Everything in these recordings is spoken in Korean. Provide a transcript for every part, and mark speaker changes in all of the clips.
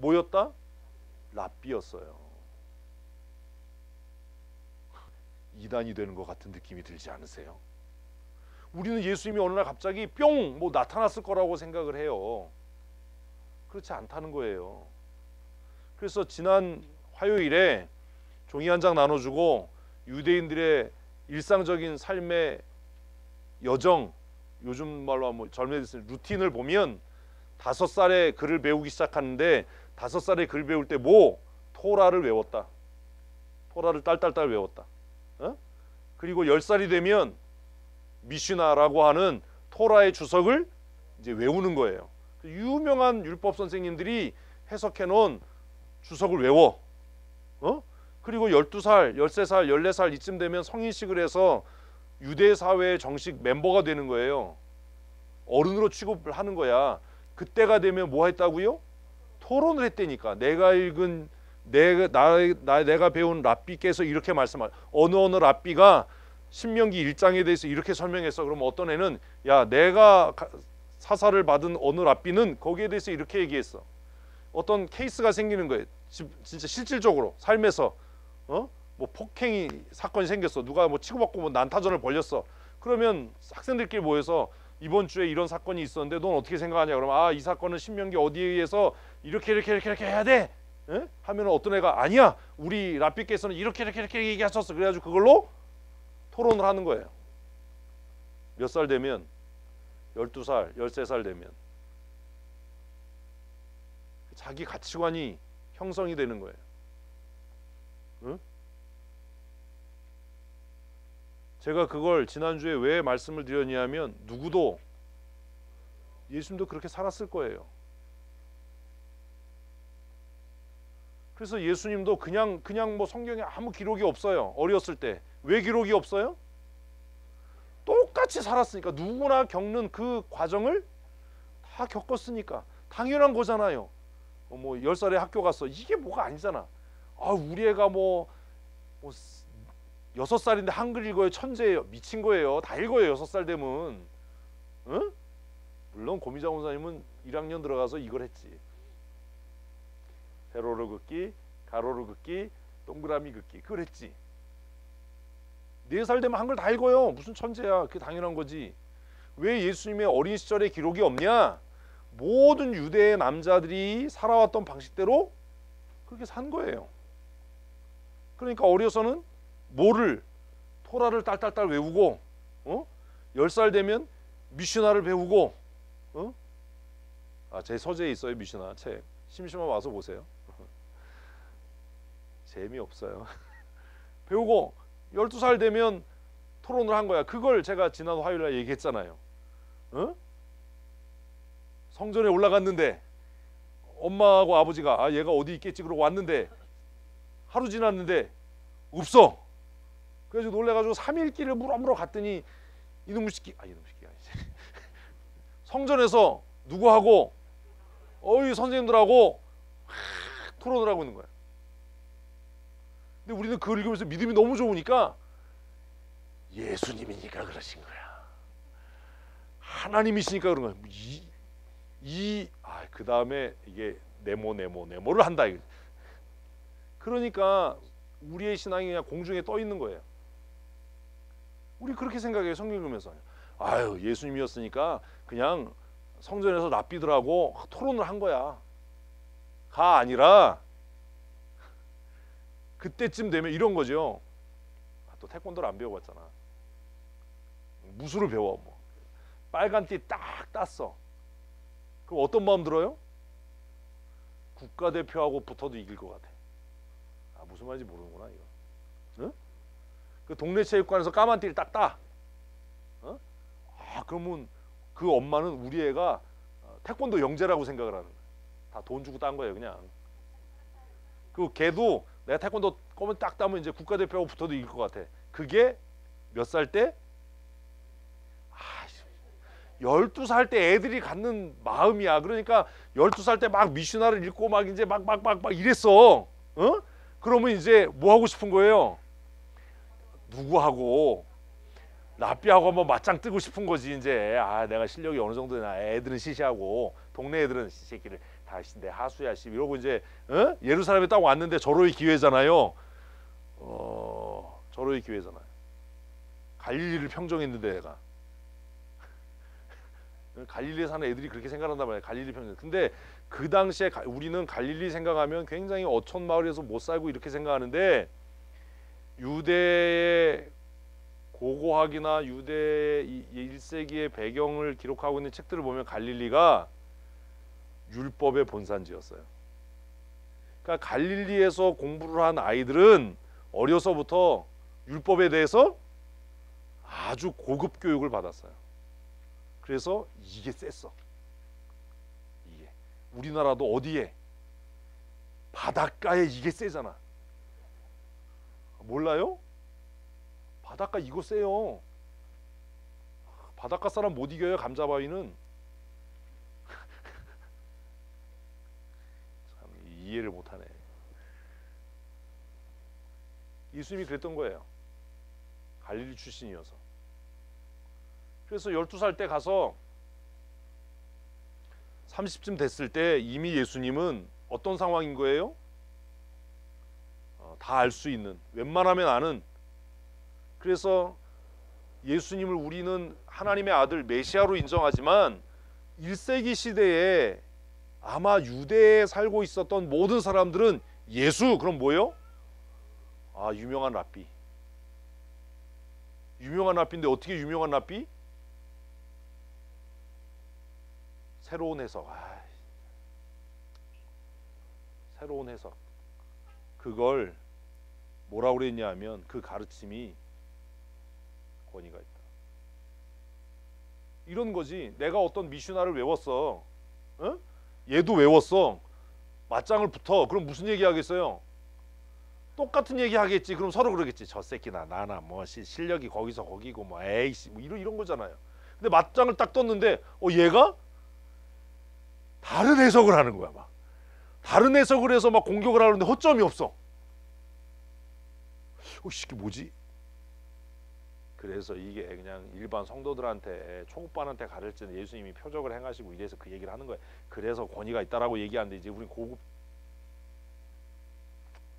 Speaker 1: 뭐였다? 랍비였어요. 이단이 되는 것 같은 느낌이 들지 않으세요? 우리는 예수님이 어느 날 갑자기 뿅 뭐 나타났을 거라고 생각을 해요. 그렇지 않다는 거예요. 그래서 지난 화요일에 종이 한 장 나눠주고 유대인들의 일상적인 삶의 여정, 요즘 말로 하면 젊은이들 루틴을 보면 5살에 글을 배우기 시작하는데 5살에 글 배울 때 뭐? 토라를 외웠다. 토라를 딸딸딸 외웠다. 어? 그리고 10살이 되면 미슈나라고 하는 토라의 주석을 이제 외우는 거예요. 유명한 율법 선생님들이 해석해 놓은 주석을 외워. 그리고 12살, 13살, 14살 이쯤 되면 성인식을 해서 유대 사회의 정식 멤버가 되는 거예요. 어른으로 취급을 하는 거야. 그때가 되면 뭐 했다고요? 토론을 했다니까. 내가 읽은 내가 배운 랍비께서 이렇게 말씀할. 어느 랍비가 신명기 1장에 대해서 이렇게 설명했어. 그럼 어떤 애는 야, 내가 사사를 받은 어느 랍비는 거기에 대해서 이렇게 얘기했어. 어떤 케이스가 생기는 거예요. 진짜 실질적으로 삶에서 뭐 폭행이 사건이 생겼어. 누가 뭐 치고받고 뭐 난타전을 벌였어. 그러면 학생들끼리 모여서 이번 주에 이런 사건이 있었는데 넌 어떻게 생각하냐? 그러면 이 사건은 신명기 어디에 의해서 이렇게 해야 돼. 하면 어떤 애가 아니야. 우리 랍비께서는 이렇게 얘기하셨어. 그래가지고 그걸로 토론을 하는 거예요. 몇 살 되면 12살, 13살 되면 자기 가치관이 형성이 되는 거예요. 제가 그걸 지난주에 왜 말씀을 드렸냐면 누구도 예수님도 그렇게 살았을 거예요. 그래서 예수님도 그냥 뭐 성경에 아무 기록이 없어요. 어렸을 때. 왜 기록이 없어요? 똑같이 살았으니까. 누구나 겪는 그 과정을 다 겪었으니까. 당연한 거잖아요. 뭐 10살에 학교 갔어. 이게 뭐가 아니잖아. 우리 애가 뭐 6살인데 한글 읽어요. 천재예요. 미친 거예요. 다 읽어요. 6살 되면. 응? 물론 고미자 원사님은 1학년 들어가서 이걸 했지. 세로로 긋기, 가로로 긋기, 동그라미 긋기. 그걸 했지. 4살 되면 한글 다 읽어요. 무슨 천재야. 그게 당연한 거지. 왜 예수님의 어린 시절의 기록이 없냐? 모든 유대의 남자들이 살아왔던 방식대로 그렇게 산 거예요. 그러니까 어려서는 뭐를? 토라를 딸딸딸 외우고 10살 되면 미슈나를 배우고 제 서재에 있어요. 미슈나 책. 심심하면 와서 보세요. 재미없어요. 배우고 12살 되면 토론을 한 거야. 그걸 제가 지난 화요일에 얘기했잖아요. 성전에 올라갔는데 엄마하고 아버지가 얘가 어디 있겠지 그러고 왔는데 하루 지났는데 없어. 그래서 놀래가지고 3일 길을 물어물어 갔더니 이놈의 새끼 아니지. 성전에서 누구하고 선생님들하고 토론을 하고 있는 거야. 근데 우리는 그걸 읽으면서 믿음이 너무 좋으니까 예수님이니까 그러신 거야. 하나님이시니까 그런 거야. 그 다음에 이게 네모를 한다. 그러니까 우리의 신앙이 그냥 공중에 떠 있는 거예요. 우리 그렇게 생각해요. 성경 읽으면서. 예수님이었으니까 그냥 성전에서 랍비들하고 토론을 한 거야. 가 아니라 그때쯤 되면 이런 거죠. 또 태권도를 안 배워봤잖아. 무술을 배워. 뭐. 빨간 띠 딱 땄어. 그럼 어떤 마음 들어요? 국가대표하고 붙어도 이길 것 같아. 무슨 말인지 모르는구나 이거. 응? 그 동네 체육관에서 까만 띠를 딱 따. 그러면 그 엄마는 우리 애가 태권도 영재라고 생각을 하는 거야. 다 돈 주고 딴 거예요 그냥. 그 걔도 내가 태권도 꼬면 딱 따면 이제 국가대표하고 붙어도 이길 것 같아. 그게 몇 살 때? 12살 때 애들이 갖는 마음이야. 그러니까 12살 때 막 미슈나를 읽고 막 이제 막 이랬어. 그러면 이제 뭐 하고 싶은 거예요? 누구하고? 랍비하고 한번 맞짱 뜨고 싶은 거지 이제. 내가 실력이 어느 정도냐. 애들은 시시하고 동네 애들은 새끼를 다시 내 하수야 씨 이러고 이제 예루살렘에 딱 왔는데 절호의 기회잖아요. 절호의 기회잖아요. 갈릴리를 평정했는데 내가 갈릴리에 사는 애들이 그렇게 생각한단 말이에요. 갈릴리 평정. 근데 그 당시에 우리는 갈릴리 생각하면 굉장히 어촌 마을에서 못 살고 이렇게 생각하는데 유대의 고고학이나 유대 1세기의 배경을 기록하고 있는 책들을 보면 갈릴리가 율법의 본산지였어요. 그러니까 갈릴리에서 공부를 한 아이들은 어려서부터 율법에 대해서 아주 고급 교육을 받았어요. 그래서 이게 셌어. 이게 우리나라도 어디에 바닷가에 이게 세잖아. 몰라요? 바닷가 이거 세요. 바닷가 사람 못 이겨요. 감자바위는. 참 이해를 못하네. 예수님이 그랬던 거예요. 갈릴리 출신이어서. 그래서 12살 때 가서 30쯤 됐을 때 이미 예수님은 어떤 상황인 거예요? 다 알 수 있는, 웬만하면 아는. 그래서 예수님을 우리는 하나님의 아들 메시아로 인정하지만 1세기 시대에 아마 유대에 살고 있었던 모든 사람들은 예수 그럼 뭐예요? 아, 유명한 랍비. 유명한 랍비인데 어떻게 유명한 랍비? 새로운 해석. 새로운 해석. 그걸 뭐라고 그랬냐 하면 그 가르침이 권위가 있다. 이런 거지. 내가 어떤 미슈나를 외웠어. 얘도 외웠어. 맞짱을 붙어. 그럼 무슨 얘기 하겠어요? 똑같은 얘기 하겠지. 그럼 서로 그러겠지. 저 새끼나 나나 뭐 실력이 거기서 거기고 뭐 에이씨 뭐 이런 거잖아요. 근데 맞짱을 딱 떴는데 얘가 다른 해석을 하는 거야. 막 다른 해석을 해서 막 공격을 하는데 허점이 없어. 이게 뭐지? 그래서 이게 그냥 일반 성도들한테 초급반한테 가르칠 때는 예수님이 표적을 행하시고 이래서 그 얘기를 하는 거예요. 그래서 권위가 있다라고 얘기하는데 이제 우린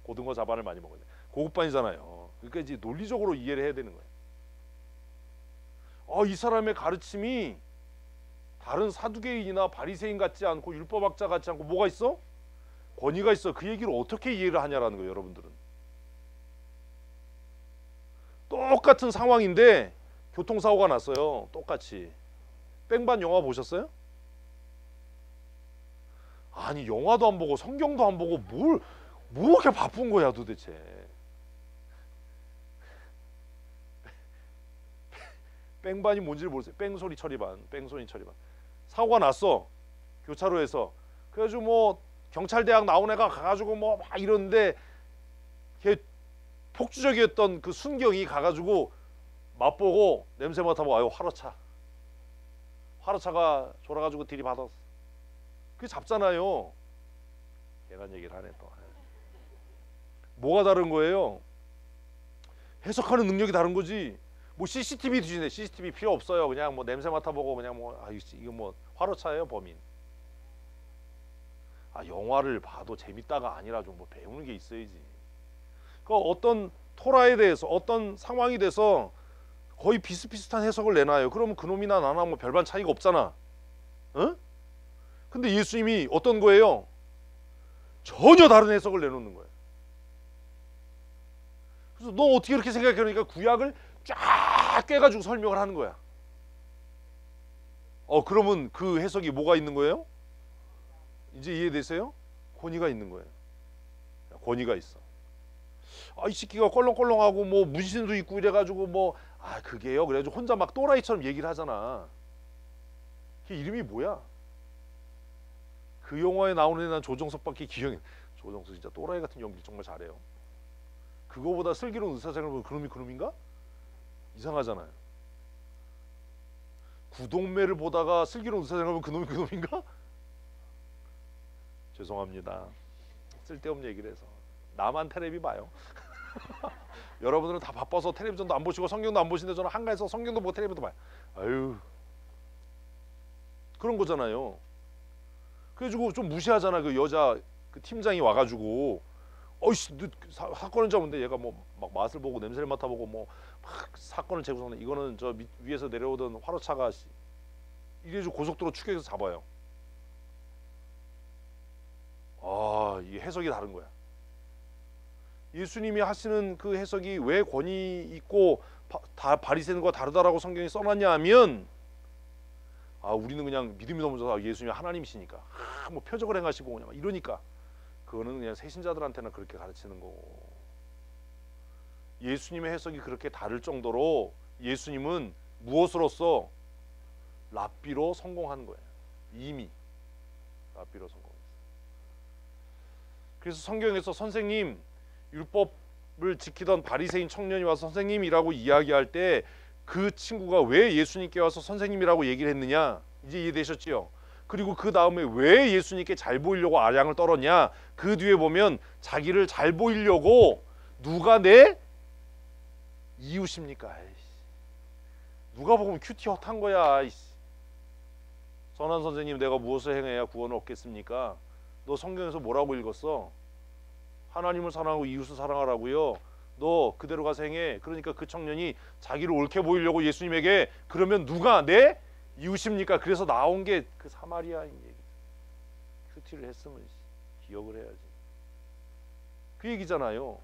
Speaker 1: 고등어 자반을 많이 먹어요. 고급반이잖아요. 그러니까 이제 논리적으로 이해를 해야 되는 거예요. 이 사람의 가르침이 다른 사두개인이나 바리새인 같지 않고 율법학자 같지 않고 뭐가 있어? 권위가 있어. 그 얘기를 어떻게 이해를 하냐라는 거예요, 여러분들은. 똑같은 상황인데 교통사고가 났어요. 똑같이. 뺑반 영화 보셨어요? 아니 영화도 안 보고 성경도 안 보고 뭐 이렇게 바쁜 거야 도대체. 뺑반이 뭔지를 모르세요. 뺑소니 처리반, 뺑소니 처리반. 사고가 났어. 교차로에서. 그래가지고 뭐 경찰대학 나온 애가 가가지고 뭐 막 이러는데 걔 폭주적이었던 그 순경이 가가지고 맛보고 냄새 맡아보고 아유 화로차가 졸아가지고 들이받았어. 그게 잡잖아요. 걔란 얘기를 하네 또. 뭐가 다른 거예요? 해석하는 능력이 다른 거지. 뭐 CCTV 뒤지네. CCTV 필요 없어요. 그냥 뭐 냄새 맡아보고 그냥 뭐 이거 뭐 화로차예요 범인. 영화를 봐도 재밌다가 아니라 좀 뭐 배우는 게 있어야지. 그 어떤 토라에 대해서 어떤 상황이 돼서 거의 비슷비슷한 해석을 내놔요. 그러면 그놈이나 나나 뭐 별반 차이가 없잖아. 근데 예수님이 어떤 거예요? 전혀 다른 해석을 내놓는 거예요. 그래서 너 어떻게 그렇게 생각해? 그러니까 구약을 쫙 꿰가지고 설명을 하는 거야. 그러면 그 해석이 뭐가 있는 거예요? 이제 이해되세요? 권위가 있는 거예요. 권위가 있어. 이 새끼가 껄렁껄렁하고 뭐 문신도 있고 이래가지고 뭐 그게요. 그래가지고 혼자 막 또라이처럼 얘기를 하잖아. 걔 이름이 뭐야? 그 영화에 나오는 애 난 조정석밖에 기억이. 조정석 진짜 또라이 같은 연기 정말 잘해요. 그거보다 슬기로운 의사생활 보면 그놈인가? 이상하잖아요. 구동매를 보다가 슬기로운 의사생활 보면 그놈인가? 죄송합니다. 쓸데없는 얘기를 해서. 나만 텔레비 봐요. 여러분들은 다 바빠서 텔레비전도 안 보시고 성경도 안 보시는데 저는 한가해서 성경도 보고 텔레비도 봐요. 아유, 그런 거잖아요. 그래가지고 좀 무시하잖아. 그 여자 그 팀장이 와가지고 어이씨 사건을 잡은데 얘가 뭐 막 맛을 보고 냄새를 맡아보고 뭐 막 사건을 재구성해. 이거는 저 위에서 내려오던 화로차가 이래가지고 고속도로 추격해서 잡아요. 아, 이게 해석이 다른 거야. 예수님이 하시는 그 해석이 왜 권위 있고 바리새인과 다르다라고 성경이 써놨냐 하면, 아, 우리는 그냥 믿음이 넘쳐서 예수님이 하나님이시니까 뭐 표적을 행하시고 그냥 이러니까, 그거는 그냥 새신자들한테는 그렇게 가르치는 거고, 예수님의 해석이 그렇게 다를 정도로 예수님은 무엇으로써 랍비로 성공한 거예요. 이미 랍비로 성공했어요. 그래서 성경에서 선생님, 율법을 지키던 바리새인 청년이 와서 선생님이라고 이야기할 때 그 친구가 왜 예수님께 와서 선생님이라고 얘기를 했느냐, 이제 이해되셨지요? 그리고 그 다음에 왜 예수님께 잘 보이려고 아량을 떨었냐, 그 뒤에 보면 자기를 잘 보이려고 누가 내 이웃입니까? 누가 보면 큐티 헛한 거야. 선한 선생님, 내가 무엇을 행해야 구원을 얻겠습니까? 너 성경에서 뭐라고 읽었어? 하나님을 사랑하고 이웃을 사랑하라고요. 너 그대로 가서 행해. 그러니까 그 청년이 자기를 옳게 보이려고 예수님에게, 그러면 누가 내 이웃입니까? 그래서 나온 게 그 사마리아인 얘기. 큐티를 했으면 기억을 해야지. 그 얘기잖아요.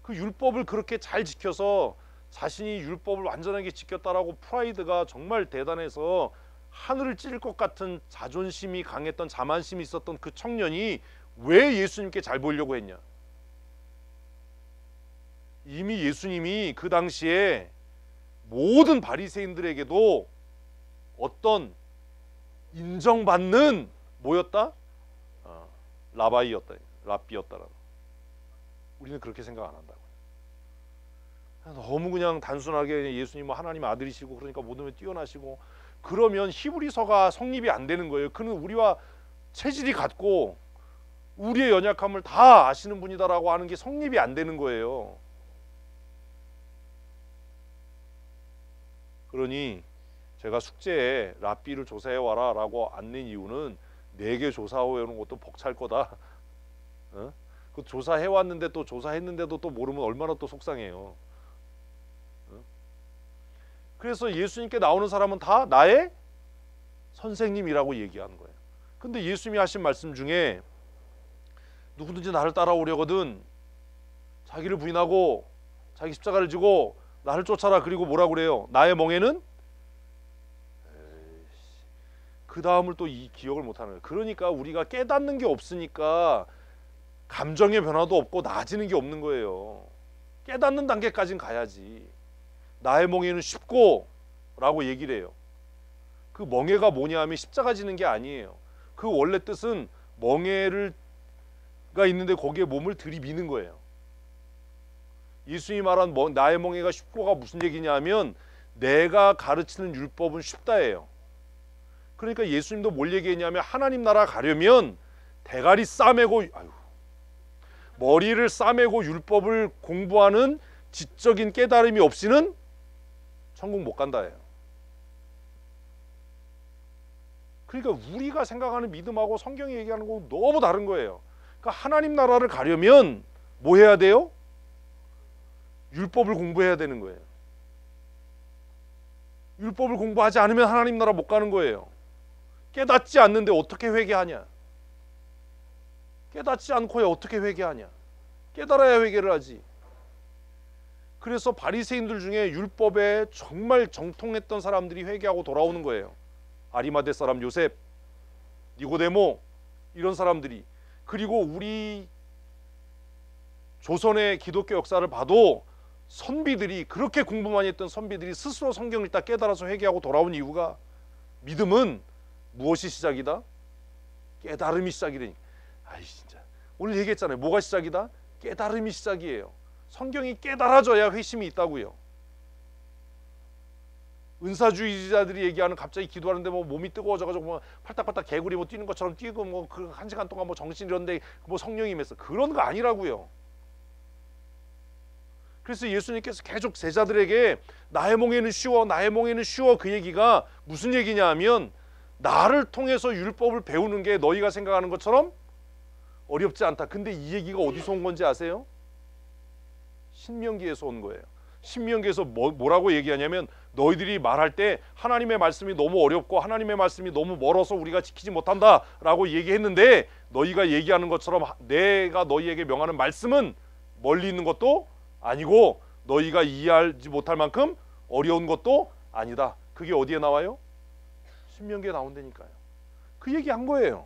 Speaker 1: 그 율법을 그렇게 잘 지켜서 자신이 율법을 완전하게 지켰다라고 프라이드가 정말 대단해서 하늘을 찌를 것 같은 자존심이 강했던, 자만심이 있었던 그 청년이 왜 예수님께 잘 보이려고 했냐? 이미 예수님이 그 당시에 모든 바리새인들에게도 어떤 인정받는 뭐였다? 라바이였다, 랍비였다라는. 우리는 그렇게 생각 안 한다고요. 너무 그냥 단순하게 예수님은 하나님 아들이시고 그러니까 모든 게 뛰어나시고, 그러면 히브리서가 성립이 안 되는 거예요. 그는 우리와 체질이 같고 우리의 연약함을 다 아시는 분이다라고 하는 게 성립이 안 되는 거예요. 그러니 제가 숙제에 랍비를 조사해 와라 라고 안 낸 이유는, 4개 조사해 오는 것도 벅찰 거다. 어? 그 조사해 왔는데 또 조사했는데도 또 모르면 얼마나 또 속상해요. 어? 그래서 예수님께 나오는 사람은 다 나의 선생님이라고 얘기하는 거예요. 근데 예수님이 하신 말씀 중에 누구든지 나를 따라오려거든 자기를 부인하고 자기 십자가를 지고 나를 쫓아라. 그리고 뭐라고 그래요? 나의 멍에는, 그 다음을 또 이 기억을 못하는 거예요. 그러니까 우리가 깨닫는 게 없으니까 감정의 변화도 없고 나아지는 게 없는 거예요. 깨닫는 단계까지는 가야지. 나의 멍에는 쉽고 라고 얘기를 해요. 그 멍에가 뭐냐 하면 십자가 지는 게 아니에요. 그 원래 뜻은 멍에가 있는데 거기에 몸을 들이미는 거예요. 예수님이 말한 나의 멍에가 쉽고가 무슨 얘기냐 하면, 내가 가르치는 율법은 쉽다예요. 그러니까 예수님도 뭘 얘기했냐면, 하나님 나라 가려면 대가리 싸매고 머리를 싸매고 율법을 공부하는 지적인 깨달음이 없이는 천국 못 간다예요. 그러니까 우리가 생각하는 믿음하고 성경이 얘기하는 거 너무 다른 거예요. 그러니까 하나님 나라를 가려면 뭐 해야 돼요? 율법을 공부해야 되는 거예요. 율법을 공부하지 않으면 하나님 나라 못 가는 거예요. 깨닫지 않는데 어떻게 회개하냐? 깨닫지 않고야 어떻게 회개하냐? 깨달아야 회개를 하지. 그래서 바리새인들 중에 율법에 정말 정통했던 사람들이 회개하고 돌아오는 거예요. 아리마대 사람 요셉, 니고데모, 이런 사람들이. 그리고 우리 조선의 기독교 역사를 봐도 선비들이, 그렇게 공부 많이 했던 선비들이 스스로 성경을 딱 깨달아서 회개하고 돌아온 이유가, 믿음은 무엇이 시작이다? 깨달음이 시작이라니까. 진짜 오늘 얘기했잖아요. 뭐가 시작이다? 깨달음이 시작이에요. 성경이 깨달아져야 회심이 있다고요. 은사주의자들이 얘기하는, 갑자기 기도하는데 뭐 몸이 뜨거워져가지고 뭐 팔딱팔딱 개구리 뭐 뛰는 것처럼 뛰고 뭐 그 1시간 동안 뭐 정신 이런데 뭐 성령이 임했어. 그런 거 아니라고요. 그래서 예수님께서 계속 제자들에게 나의 멍에는 쉬워, 나의 멍에는 쉬워, 그 얘기가 무슨 얘기냐 하면, 나를 통해서 율법을 배우는 게 너희가 생각하는 것처럼 어렵지 않다. 근데 이 얘기가 어디서 온 건지 아세요? 신명기에서 온 거예요. 신명기에서 뭐라고 얘기하냐면 너희들이 말할 때 하나님의 말씀이 너무 어렵고 하나님의 말씀이 너무 멀어서 우리가 지키지 못한다라고 얘기했는데 너희가 얘기하는 것처럼 내가 너희에게 명하는 말씀은 멀리 있는 것도 아니고 너희가 이해하지 못할 만큼 어려운 것도 아니다. 그게 어디에 나와요? 신명기에 나온다니까요. 그 얘기한 거예요.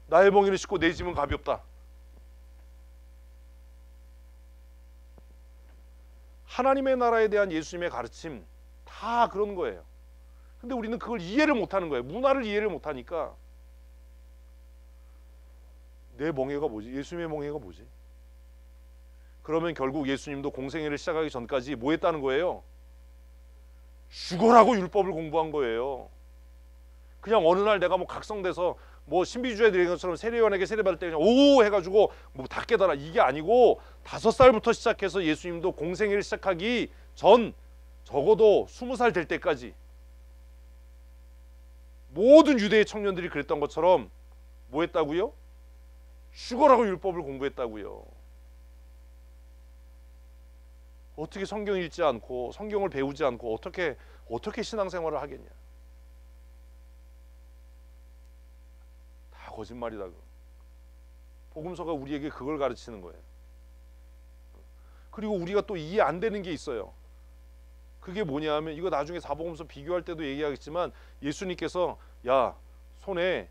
Speaker 1: 나의 멍에는 쉽고 내 짐은 가볍다. 하나님의 나라에 대한 예수님의 가르침 다 그런 거예요. 근데 우리는 그걸 이해를 못하는 거예요. 문화를 이해를 못하니까 내 멍에가 뭐지? 예수님의 멍에가 뭐지? 그러면 결국 예수님도 공생애를 시작하기 전까지 뭐 했다는 거예요? 죽어라고 율법을 공부한 거예요. 그냥 어느 날 내가 뭐 각성돼서 뭐 신비주의 드린 것처럼 세례요한에게 세례받을 때 그냥 오 해가지고 뭐 다 깨달아 이게 아니고 5살부터 시작해서 예수님도 공생애를 시작하기 전 적어도 20살 될 때까지 모든 유대의 청년들이 그랬던 것처럼 뭐 했다고요? 죽어라고 율법을 공부했다고요. 어떻게 성경 읽지 않고 성경을 배우지 않고 어떻게 신앙생활을 하겠냐? 다 거짓말이다. 복음서가 우리에게 그걸 가르치는 거예요. 그리고 우리가 또 이해 안 되는 게 있어요. 그게 뭐냐 하면 이거 나중에 사복음서 비교할 때도 얘기하겠지만 예수님께서 야 손에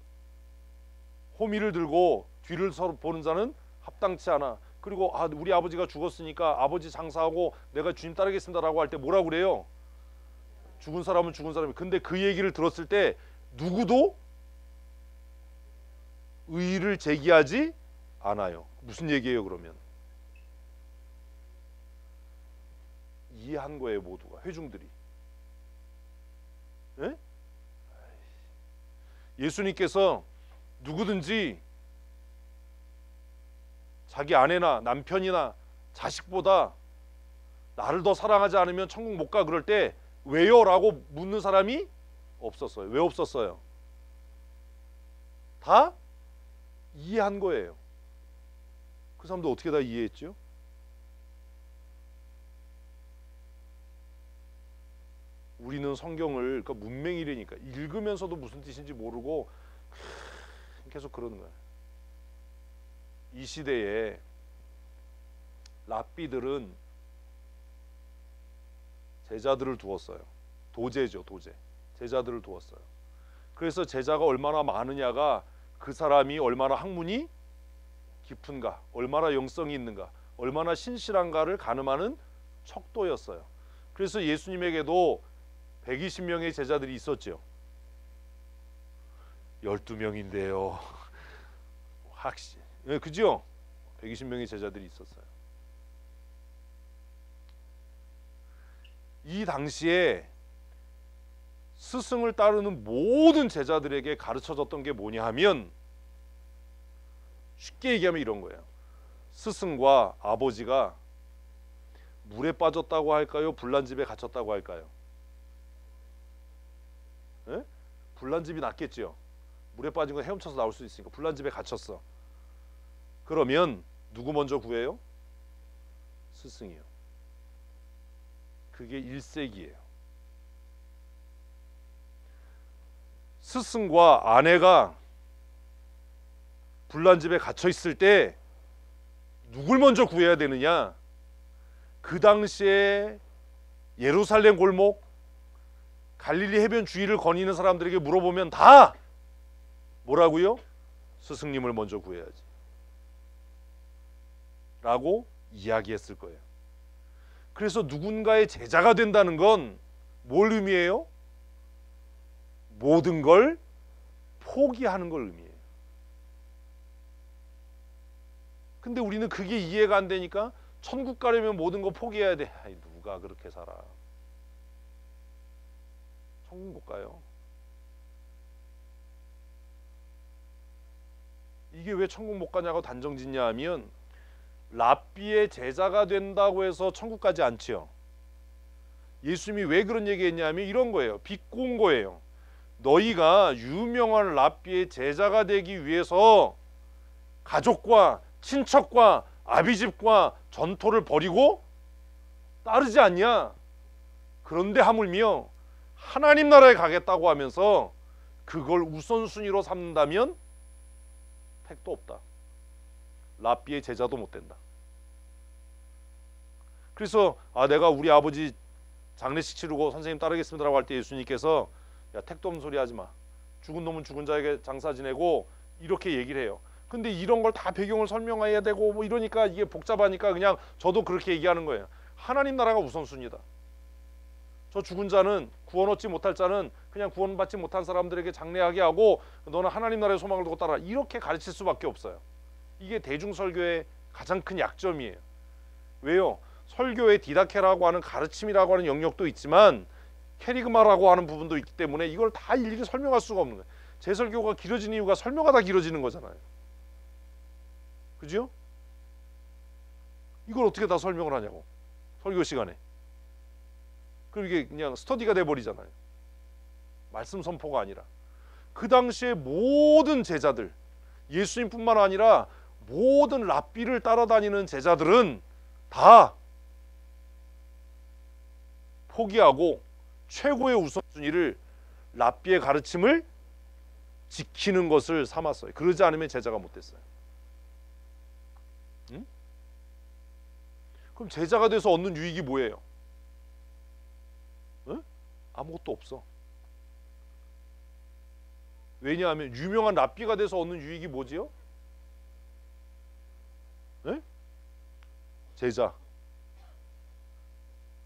Speaker 1: 호미를 들고 뒤를 서로 보는 자는 합당치 않아. 그리고 우리 아버지가 죽었으니까 아버지 장사하고 내가 주님 따르겠습니다라고 할 때 뭐라고 그래요? 죽은 사람은 죽은 사람이. 근데 그 얘기를 들었을 때 누구도 의의를 제기하지 않아요. 무슨 얘기예요 그러면? 이해한 거예요 모두가. 회중들이. 에? 예수님께서 누구든지 자기 아내나 남편이나 자식보다 나를 더 사랑하지 않으면 천국 못 가 그럴 때 왜요? 라고 묻는 사람이 없었어요. 왜 없었어요? 다 이해한 거예요. 그 사람도 어떻게 다 이해했죠? 우리는 성경을 그러니까 문맹이라니까 읽으면서도 무슨 뜻인지 모르고 계속 그러는 거예요. 이 시대에 랍비들은 제자들을 두었어요. 도제죠, 도제. 제자들을 두었어요. 그래서 제자가 얼마나 많으냐가 그 사람이 얼마나 학문이 깊은가, 얼마나 영성이 있는가, 얼마나 신실한가를 가늠하는 척도였어요. 그래서 예수님에게도 120명의 제자들이 있었죠. 12명인데요. 학시. 네, 그죠? 120명의 제자들이 있었어요. 이 당시에 스승을 따르는 모든 제자들에게 가르쳐졌던 게 뭐냐 하면 쉽게 얘기하면 이런 거예요. 스승과 아버지가 물에 빠졌다고 할까요? 불난 집에 갇혔다고 할까요? 네? 불난 집이 낫겠죠. 물에 빠진 건 헤엄쳐서 나올 수 있으니까 불난 집에 갇혔어. 그러면 누구 먼저 구해요? 스승이요. 그게 1세기예요. 스승과 아내가 불난 집에 갇혀 있을 때 누굴 먼저 구해야 되느냐? 그 당시에 예루살렘 골목, 갈릴리 해변 주위를 거니는 사람들에게 물어보면 다 뭐라고요? 스승님을 먼저 구해야지 라고 이야기했을 거예요. 그래서 누군가의 제자가 된다는 건 뭘 의미해요? 모든 걸 포기하는 걸 의미해요. 근데 우리는 그게 이해가 안 되니까 천국 가려면 모든 거 포기해야 돼. 아이, 누가 그렇게 살아? 천국 못 가요. 이게 왜 천국 못 가냐고 단정짓냐 하면 랍비의 제자가 된다고 해서 천국 가지 않지요. 예수님이 왜 그런 얘기했냐면 이런 거예요. 비꼬은 거예요. 너희가 유명한 랍비의 제자가 되기 위해서 가족과 친척과 아비집과 전토를 벌이고 따르지 않냐? 그런데 하물며 하나님 나라에 가겠다고 하면서 그걸 우선순위로 삼는다면 택도 없다. 랍비의 제자도 못 된다. 그래서 내가 우리 아버지 장례식 치르고 선생님 따르겠습니다라고 할 때 예수님께서 야, 택도 없는 소리 하지 마. 죽은 놈은 죽은 자에게 장사 지내고 이렇게 얘기를 해요. 근데 이런 걸 다 배경을 설명해야 되고 뭐 이러니까 이게 복잡하니까 그냥 저도 그렇게 얘기하는 거예요. 하나님 나라가 우선순위다. 저 죽은 자는 구원 얻지 못할 자는 그냥 구원받지 못한 사람들에게 장례하게 하고 너는 하나님 나라의 소망을 두고 따라, 이렇게 가르칠 수밖에 없어요. 이게 대중설교의 가장 큰 약점이에요. 왜요? 설교의 디다케라고 하는 가르침이라고 하는 영역도 있지만 캐리그마라고 하는 부분도 있기 때문에 이걸 다 일일이 설명할 수가 없는 거예요. 제 설교가 길어지는 이유가 설명하다 길어지는 거잖아요. 그죠? 이걸 어떻게 다 설명을 하냐고, 설교 시간에. 그럼 이게 그냥 스터디가 돼버리잖아요. 말씀 선포가 아니라. 그 당시에 모든 제자들, 예수님뿐만 아니라 모든 랍비를 따라다니는 제자들은 다 포기하고 최고의 우선순위를 랍비의 가르침을 지키는 것을 삼았어요. 그러지 않으면 제자가 못 됐어요. 응? 그럼 제자가 돼서 얻는 유익이 뭐예요? 응? 아무것도 없어. 왜냐하면 유명한 랍비가 돼서 얻는 유익이 뭐지요? 네? 제자.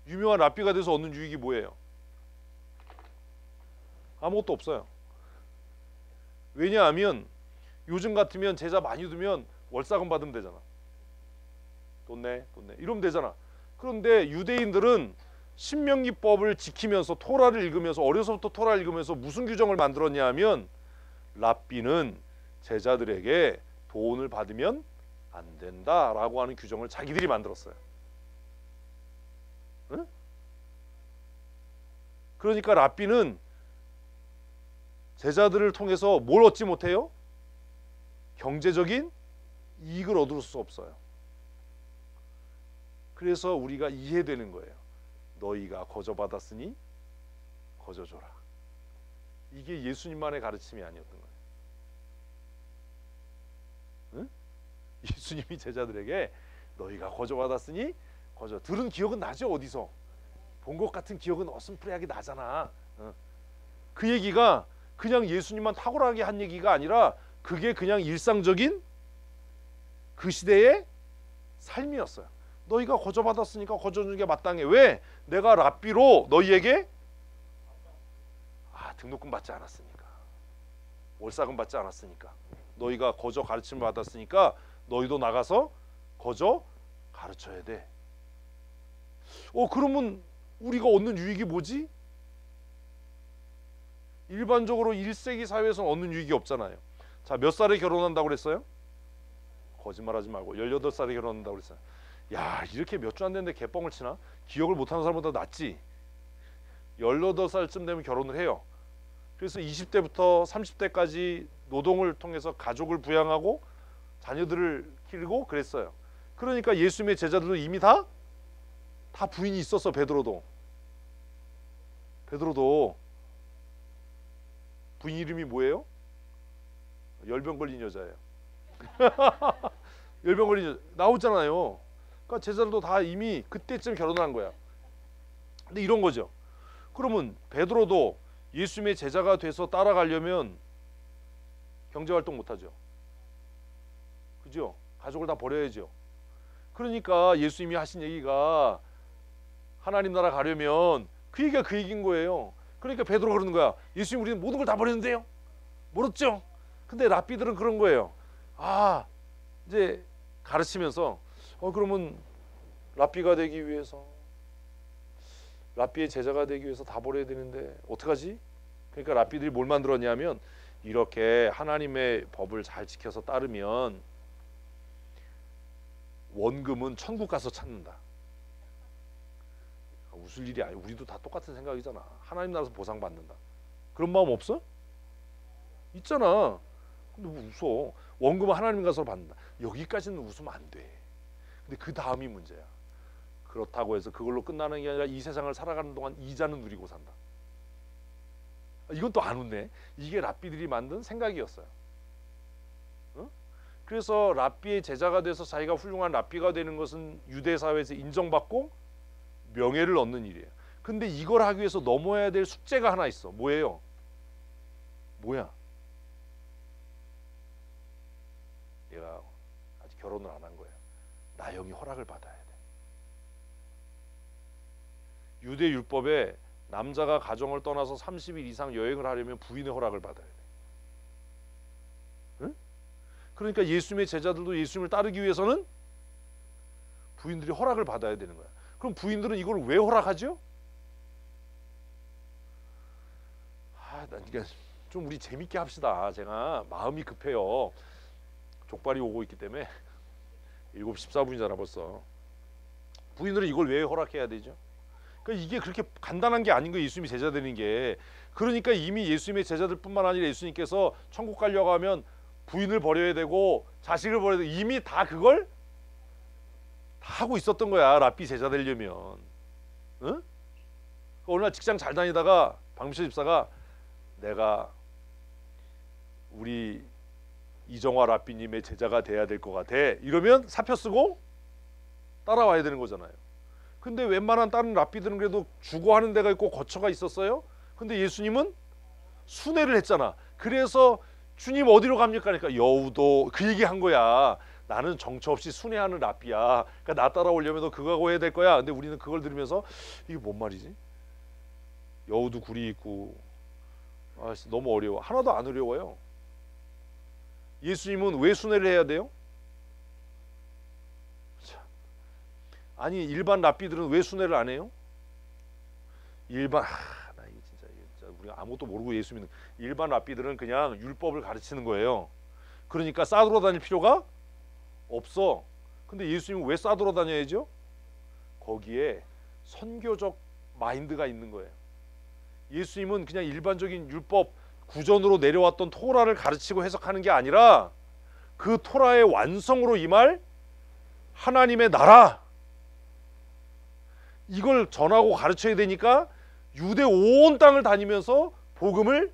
Speaker 1: 유명한 랍비가 돼서 얻는 유익이 뭐예요? 아무것도 없어요. 왜냐하면 요즘 같으면 제자 많이 두면 월사금 받으면 되잖아. 돈 내 이러면 되잖아. 그런데 유대인들은 신명기법을 지키면서 토라를 읽으면서, 어려서부터 토라를 읽으면서 무슨 규정을 만들었냐 하면 랍비는 제자들에게 돈을 받으면 안 된다라고 하는 규정을 자기들이 만들었어요. 응? 그러니까 랍비는 제자들을 통해서 뭘 얻지 못해요? 경제적인 이익을 얻을 수 없어요. 그래서 우리가 이해되는 거예요. 너희가 거저받았으니 거저줘라. 이게 예수님만의 가르침이 아니었던 거예요. 응? 예수님이 제자들에게 너희가 거저받았으니 거저. 들은 기억은 나죠? 어디서 본 것 같은 기억은 어슴푸레하게 나잖아. 그 얘기가 그냥 예수님만 탁월하게 한 얘기가 아니라 그게 그냥 일상적인 그 시대의 삶이었어요. 너희가 거저받았으니까 거저주는 게 마땅해. 왜? 내가 랍비로 너희에게 등록금 받지 않았으니까, 월사금 받지 않았으니까, 너희가 거저 가르침을 받았으니까 너희도 나가서 거저 가르쳐야 돼. 그러면 우리가 얻는 유익이 뭐지? 일반적으로 1세기 사회에서는 얻는 유익이 없잖아요. 자, 몇 살에 결혼한다고 그랬어요? 거짓말하지 말고 18살에 결혼한다고 그랬어요. 야, 이렇게 몇 주 안 됐는데 개뻥을 치나? 기억을 못하는 사람보다 낫지. 18살쯤 되면 결혼을 해요. 그래서 20대부터 30대까지 노동을 통해서 가족을 부양하고 자녀들을 키우고 그랬어요. 그러니까 예수님의 제자들도 이미 다 부인이 있었어. 베드로도 부인 이름이 뭐예요? 열병 걸린 여자예요. 열병 걸린 여자 나오잖아요. 그러니까 제자들도 다 이미 그때쯤 결혼한 거야. 근데 이런 거죠. 그러면 베드로도 예수님의 제자가 돼서 따라가려면 경제활동 못하죠. 그죠? 가족을 다 버려야죠. 그러니까 예수님이 하신 얘기가 하나님 나라 가려면 그 얘기가 그 얘기인 거예요. 그러니까 베드로가 그러는 거야. 예수님, 우리는 모든 걸 다 버렸는데요? 멀었죠? 근데 랍비들은 그런 거예요. 이제 가르치면서 그러면 랍비가 되기 위해서, 랍비의 제자가 되기 위해서 다 버려야 되는데 어떡하지? 그러니까 랍비들이 뭘 만들었냐면 이렇게 하나님의 법을 잘 지켜서 따르면 원금은 천국 가서 찾는다. 웃을 일이 아니야. 우리도 다 똑같은 생각이잖아. 하나님 나라에서 보상받는다. 그런 마음 없어? 있잖아. 근데 뭐 웃어. 원금은 하나님 가서 받는다. 여기까지는 웃으면 안 돼. 근데 그 다음이 문제야. 그렇다고 해서 그걸로 끝나는 게 아니라 이 세상을 살아가는 동안 이자는 누리고 산다. 이건 또 안 웃네. 이게 랍비들이 만든 생각이었어요. 어? 그래서 랍비의 제자가 돼서 자기가 훌륭한 랍비가 되는 것은 유대 사회에서 인정받고 명예를 얻는 일이에요. 근데 이걸 하기 위해서 넘어야 될 숙제가 하나 있어. 뭐예요? 뭐야? 얘가 아직 결혼을 안 한 거야. 나영이 허락을 받아야 돼. 유대 율법에 남자가 가정을 떠나서 30일 이상 여행을 하려면 부인의 허락을 받아야 돼. 응? 그러니까 예수님의 제자들도 예수님을 따르기 위해서는 부인들이 허락을 받아야 되는 거야. 그럼 부인들은 이걸 왜 허락하죠? 그러니까 좀 우리 재밌게 합시다. 제가 마음이 급해요. 족발이 오고 있기 때문에 7시 14분이잖아 벌써. 부인들은 이걸 왜 허락해야 되죠? 그러니까 이게 그렇게 간단한 게 아닌 거예요. 예수님이 제자 되는 게. 그러니까 이미 예수님의 제자들뿐만 아니라 예수님께서 천국 가려고 하면 부인을 버려야 되고 자식을 버려야 되고 이미 다 그걸 다 하고 있었던 거야. 랍비 제자 되려면. 응? 어느 날 직장 잘 다니다가 박미철 집사가 내가 우리 이정화 랍비님의 제자가 돼야 될 것 같아. 이러면 사표 쓰고 따라와야 되는 거잖아요. 근데 웬만한 다른 랍비들은 그래도 주고하는 데가 있고 거처가 있었어요. 근데 예수님은 순회를 했잖아. 그래서 주님 어디로 갑니까? 그러니까 여우도 그 얘기 한 거야. 나는 정처 없이 순회하는 랍비야. 그러니까 나 따라오려면 너 그거 하고 해야 될 거야. 근데 우리는 그걸 들으면서 이게 뭔 말이지? 여우도 굴이 있고 너무 어려워. 하나도 안 어려워요. 예수님은 왜 순회를 해야 돼요? 아니 일반 랍비들은 왜 순회를 안 해요? 일반 나 이게 진짜 우리가 아무것도 모르고 예수 믿는 일반 랍비들은 그냥 율법을 가르치는 거예요. 그러니까 싸돌아다닐 필요가 없어. 근데 예수님은 왜 싸돌아다녀야죠? 거기에 선교적 마인드가 있는 거예요. 예수님은 그냥 일반적인 율법 구전으로 내려왔던 토라를 가르치고 해석하는 게 아니라 그 토라의 완성으로 임할 하나님의 나라 이걸 전하고 가르쳐야 되니까 유대 온 땅을 다니면서 복음을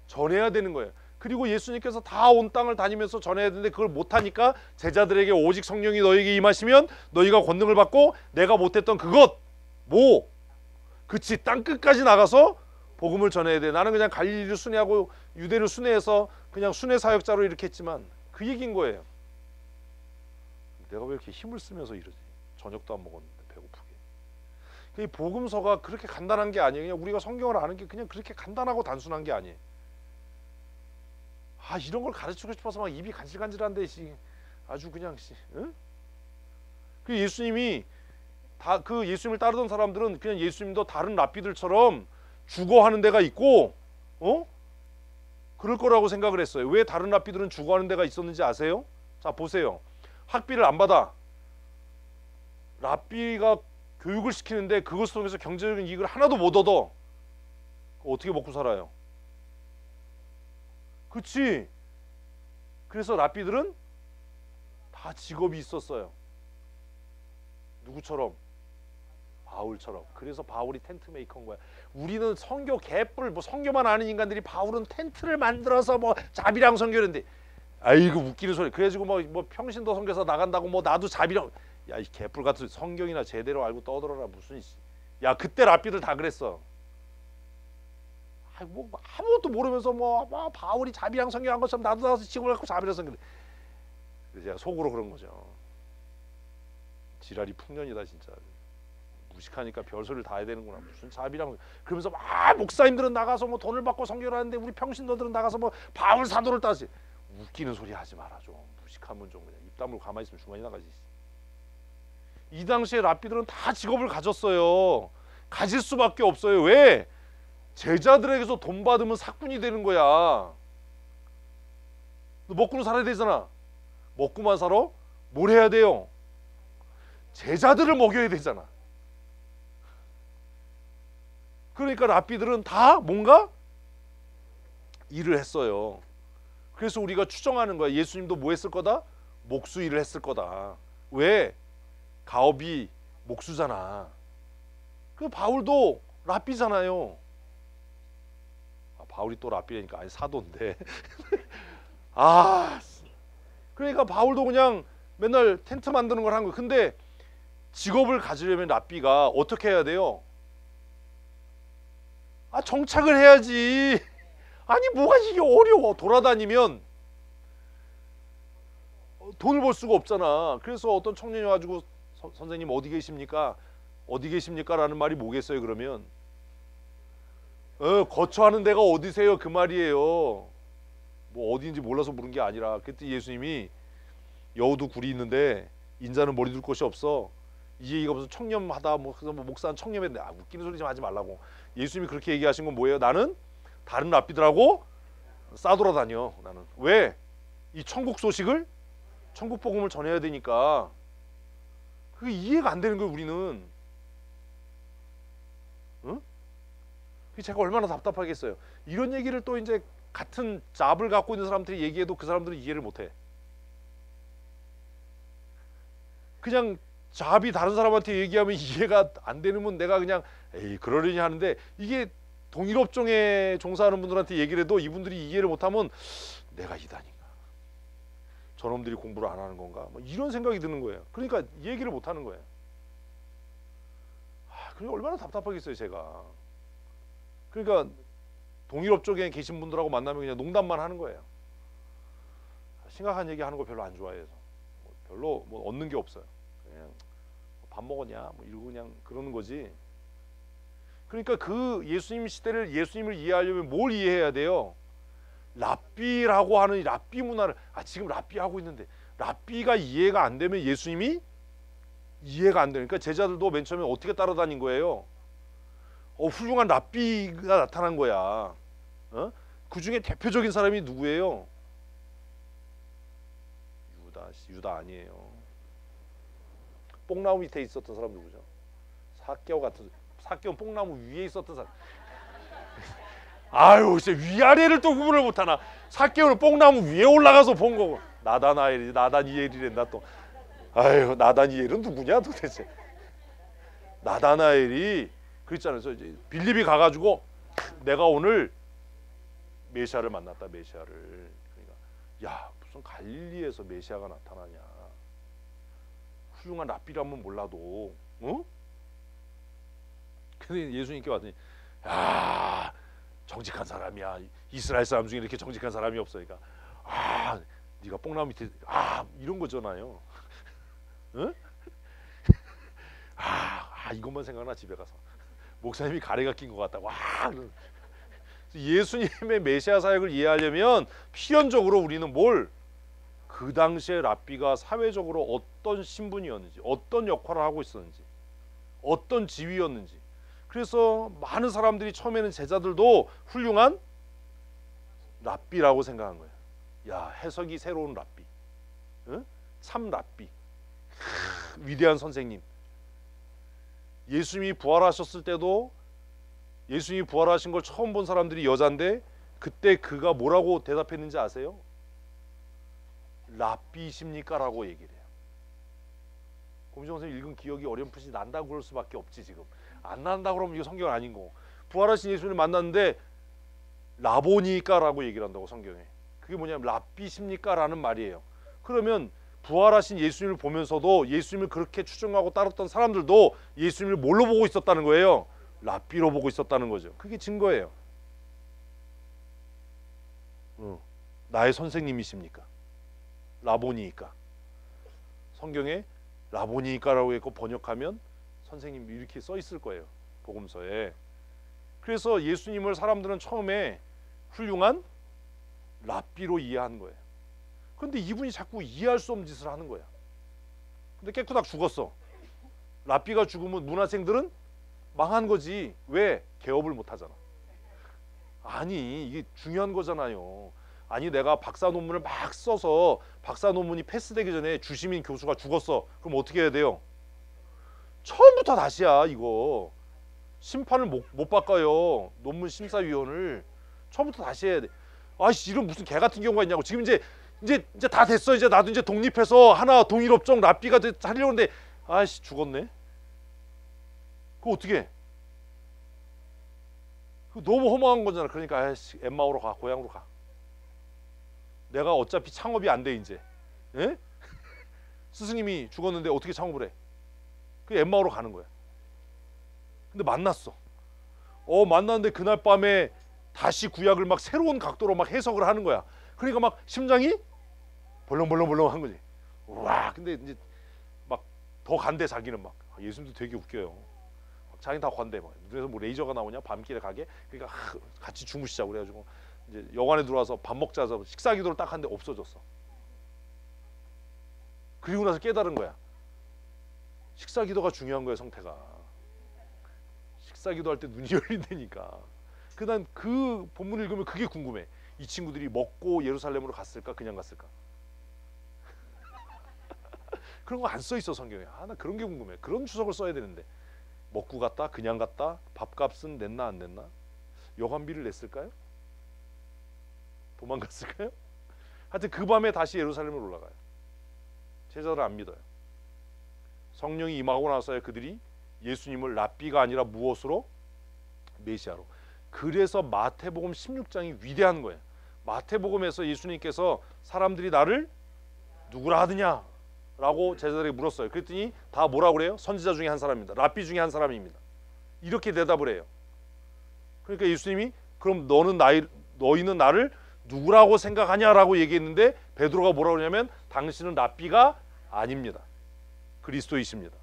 Speaker 1: 전해야 되는 거예요. 그리고 예수님께서 다 온 땅을 다니면서 전해야 되는데 그걸 못하니까 제자들에게 오직 성령이 너에게 임하시면 너희가 권능을 받고 내가 못했던 그것 그치 땅 끝까지 나가서 복음을 전해야 돼. 나는 그냥 갈릴리를 순회하고 유대를 순회해서 그냥 순회 사역자로 이렇게 했지만 그 얘기인 거예요. 내가 왜 이렇게 힘을 쓰면서 이러지? 저녁도 안 먹었는데 배고프게. 이 복음서가 그렇게 간단한 게 아니에요. 그냥 우리가 성경을 아는 게 그냥 그렇게 간단하고 단순한 게 아니에요. 이런 걸 가르치고 싶어서 막 입이 간질간질한데 아주 그냥 응? 그 예수님이 다 그 예수님을 따르던 사람들은 그냥 예수님도 다른 랍비들처럼 죽어하는 데가 있고 그럴 거라고 생각을 했어요. 왜 다른 랍비들은 죽어하는 데가 있었는지 아세요? 자 보세요. 학비를 안 받아. 랍비가 교육을 시키는데 그것 속에서 경제적인 이익을 하나도 못 얻어. 어떻게 먹고 살아요? 그치? 그래서 랍비들은 다 직업이 있었어요. 누구처럼? 바울처럼. 그래서 바울이 텐트 메이커인 거야. 우리는 선교 개뿔 선교만 아는 인간들이 바울은 텐트를 만들어서 자비랑 선교인데 아이고 웃기는 소리. 그래가지고 뭐 평신도 선교사 나간다고 나도 자비랑 야 이 개뿔 같은 성경이나 제대로 알고 떠들어라 무슨 야 그때 랍비들 다 그랬어. 아무것도 모르면서 바울이 자비랑 선교한 것처럼 나도 나와서 지구를 갖고 자비랑 선교. 그래서 제가 속으로 그런 거죠. 지랄이 풍년이다 진짜. 무식하니까 별소리를 다 해야 되는구나. 무슨 자비랑 그러면서 목사님들은 나가서 돈을 받고 선교를 하는데 우리 평신도들은 나가서 바울 사도를 따지. 웃기는 소리 하지 마라 좀. 무식하면 좀 그냥 입 다물고 가만히 있으면 중간에 나가지. 이 당시에 랍비들은 다 직업을 가졌어요. 가질 수밖에 없어요. 왜? 제자들에게서 돈 받으면 사꾼이 되는 거야. 먹고는 살아야 되잖아. 먹고만 살아? 뭘 해야 돼요? 제자들을 먹여야 되잖아. 그러니까 랍비들은 다 뭔가 일을 했어요. 그래서 우리가 추정하는 거야. 예수님도 뭐 했을 거다? 목수 일을 했을 거다. 왜? 가업이 목수잖아. 그 바울도 랍비잖아요. 바울이 또 랍비라니까 아니 사도인데. 그러니까 바울도 그냥 맨날 텐트 만드는 걸 한 거야. 근데 직업을 가지려면 랍비가 어떻게 해야 돼요? 정착을 해야지. 아니 뭐가 이게 어려워. 돌아다니면 돈을 벌 수가 없잖아. 그래서 어떤 청년이 와가지고 선생님 어디 계십니까? 어디 계십니까? 라는 말이 뭐겠어요 그러면? 거처하는 데가 어디세요? 그 말이에요. 뭐 어디인지 몰라서 물은 게 아니라 그때 예수님이 여우도 굴이 있는데 인자는 머리 둘 곳이 없어. 이 얘기가 무슨 청렴하다 뭐 목사는 청렴했는데 웃기는 소리 좀 하지 말라고. 예수님이 그렇게 얘기하신 건 뭐예요? 나는 다른 랍비들하고 싸돌아다녀. 나는 왜? 이 천국 소식을 천국 복음을 전해야 되니까. 그게 이해가 안 되는 거예요 우리는. 응? 제가 얼마나 답답하겠어요. 이런 얘기를 또 이제 같은 잡을 갖고 있는 사람들이 얘기해도 그 사람들은 이해를 못해. 그냥 잡이 다른 사람한테 얘기하면 이해가 안 되면 내가 그냥 에이 그러려니 하는데, 이게 동일업종에 종사하는 분들한테 얘기를 해도 이분들이 이해를 못하면 내가 이단인가, 저놈들이 공부를 안 하는 건가, 뭐 이런 생각이 드는 거예요. 그러니까 얘기를 못 하는 거예요. 그러니까 얼마나 답답하겠어요 제가. 그러니까 동일업종에 계신 분들하고 만나면 그냥 농담만 하는 거예요. 심각한 얘기 하는 거 별로 안 좋아해서 별로 뭐 얻는 게 없어요. 그냥 밥 먹었냐 뭐 이러고 그냥 그러는 거지. 그러니까 그 예수님 시대를, 예수님을 이해하려면 뭘 이해해야 돼요? 랍비라고 하는 이 랍비 문화를, 지금 랍비 하고 있는데 랍비가 이해가 안 되면 예수님이 이해가 안 되니까 제자들도 맨 처음에 어떻게 따라다닌 거예요? 훌륭한 랍비가 나타난 거야. 그 중에 대표적인 사람이 누구예요? 유다 아니에요. 뽕나무 밑에 있었던 사람 누구죠? 사개오 같은, 사개오 뽕나무 위에 있었던 사람. 아유 진짜 위아래를 또 구분을 못하나. 사개오는 뽕나무 위에 올라가서 본 거고, 나다나엘이 나다니엘이란다 또. 아유 나다니엘은 누구냐 도대체. 나다나엘이 그랬잖아요. 이제 빌립이 가가지고 내가 오늘 메시아를 만났다, 메시아를. 그러니까 야 무슨 갈릴리에서 메시아가 나타나냐. 훌륭한 랍비라면 몰라도, 근데 예수님께 왔더니 야 정직한 사람이야. 이스라엘 사람 중에 이렇게 정직한 사람이 없으니까 네가 뽕나무 밑에 이런 거잖아요. 응? 이것만 생각나 집에 가서. 목사님이 가래가 낀 것 같다. 예수님의 메시아 사역을 이해하려면 필연적으로 우리는 뭘? 그 당시에 랍비가 사회적으로 어떤 신분이었는지, 어떤 역할을 하고 있었는지, 어떤 지위였는지. 그래서 많은 사람들이 처음에는 제자들도 훌륭한 랍비라고 생각한 거예요. 야 해석이 새로운 랍비, 참 랍비, 위대한 선생님. 예수님이 부활하셨을 때도 예수님이 부활하신 걸 처음 본 사람들이 여잔데 그때 그가 뭐라고 대답했는지 아세요? 랍비십니까? 라고 얘기를 해요. 고민정 선생님 읽은 기억이 어렴풋이 난다고 그럴 수밖에 없지. 지금 안 난다 그러면 이거 성경 아닌 거. 부활하신 예수님을 만났는데 라보니까 라고 얘기를 한다고 성경에. 그게 뭐냐면 랍비십니까? 라는 말이에요. 그러면 부활하신 예수님을 보면서도 예수님을 그렇게 추종하고 따랐던 사람들도 예수님을 뭘로 보고 있었다는 거예요? 랍비로 보고 있었다는 거죠. 그게 증거예요. 나의 선생님이십니까? 라보니까. 성경에 라보니까라고 했고 번역하면 선생님 이렇게 써 있을 거예요. 복음서에. 그래서 예수님을 사람들은 처음에 훌륭한 랍비로 이해한 거예요. 근데 이분이 자꾸 이해할 수 없는 짓을 하는 거야. 근데 깨끗하게 죽었어. 랍비가 죽으면 문화생들은 망한 거지. 왜? 개업을 못 하잖아. 아니 이게 중요한 거잖아요. 아니 내가 박사 논문을 막 써서 박사 논문이 패스되기 전에 주시민 교수가 죽었어. 그럼 어떻게 해야 돼요? 처음부터 다시야. 이거 심판을 못 바꿔요. 논문 심사위원을 처음부터 다시 해야 돼. 아이씨, 이런 무슨 개 같은 경우가 있냐고. 지금 이제 다 됐어. 이제 나도 이제 독립해서 하나 동일 업종 랍비가 하려고 하는데 아이씨, 죽었네. 그거 어떻게 해? 그거 너무 허무한 거잖아. 그러니까 아이씨, 엠마오로 가. 고향으로 가. 내가 어차피 창업이 안 돼 이제. 예? 스승님이 죽었는데 어떻게 창업을 해? 그 엠마오로 가는 거야. 근데 만났어. 만났는데 그날 밤에 다시 구약을 막 새로운 각도로 막 해석을 하는 거야. 그러니까 막 심장이 벌렁벌렁벌렁 한 거지. 와, 근데 이제 막 더 간대. 자기는 막 예수님도 되게 웃겨요. 자기는 다 관대. 막 눈에서 뭐 레이저가 나오냐 밤길에 가게. 그러니까 같이 주무시자고 그래가지고 이제 여관에 들어와서 밥 먹자서 식사 기도를 딱 하는데 없어졌어. 그리고 나서 깨달은 거야. 식사 기도가 중요한 거야, 성태가. 식사 기도할 때 눈이 열린다니까. 난 그 본문 읽으면 그게 궁금해. 이 친구들이 먹고 예루살렘으로 갔을까, 그냥 갔을까? 그런 거 안 써 있어 성경에. 나 그런 게 궁금해. 그런 추석을 써야 되는데. 먹고 갔다, 그냥 갔다, 밥값은 냈나 안 냈나? 여관비를 냈을까요? 도망갔을까요? 하여튼 그 밤에 다시 예루살렘으로 올라가요. 제자들은 안 믿어요. 성령이 임하고 나서야 그들이 예수님을 랍비가 아니라 무엇으로? 메시아로. 그래서 마태복음 16장이 위대한 거예요. 마태복음에서 예수님께서 사람들이 나를 누구라 하느냐 라고 제자들에게 물었어요. 그랬더니 다 뭐라고 그래요? 선지자 중에 한 사람입니다. 랍비 중에 한 사람입니다. 이렇게 대답을 해요. 그러니까 예수님이 그럼 너희는 나를 누구라고 생각하냐라고 얘기했는데 베드로가 뭐라고 그러냐면 당신은 랍비가 아닙니다. 그리스도이십니다.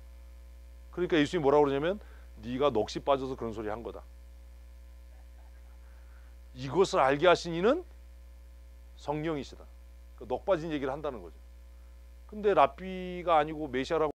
Speaker 1: 그러니까 예수님이 뭐라고 그러냐면 네가 넋이 빠져서 그런 소리 한 거다. 이것을 알게 하신 이는 성령이시다. 넋 빠진 얘기를 한다는 거죠. 근데 랍비가 아니고 메시아라고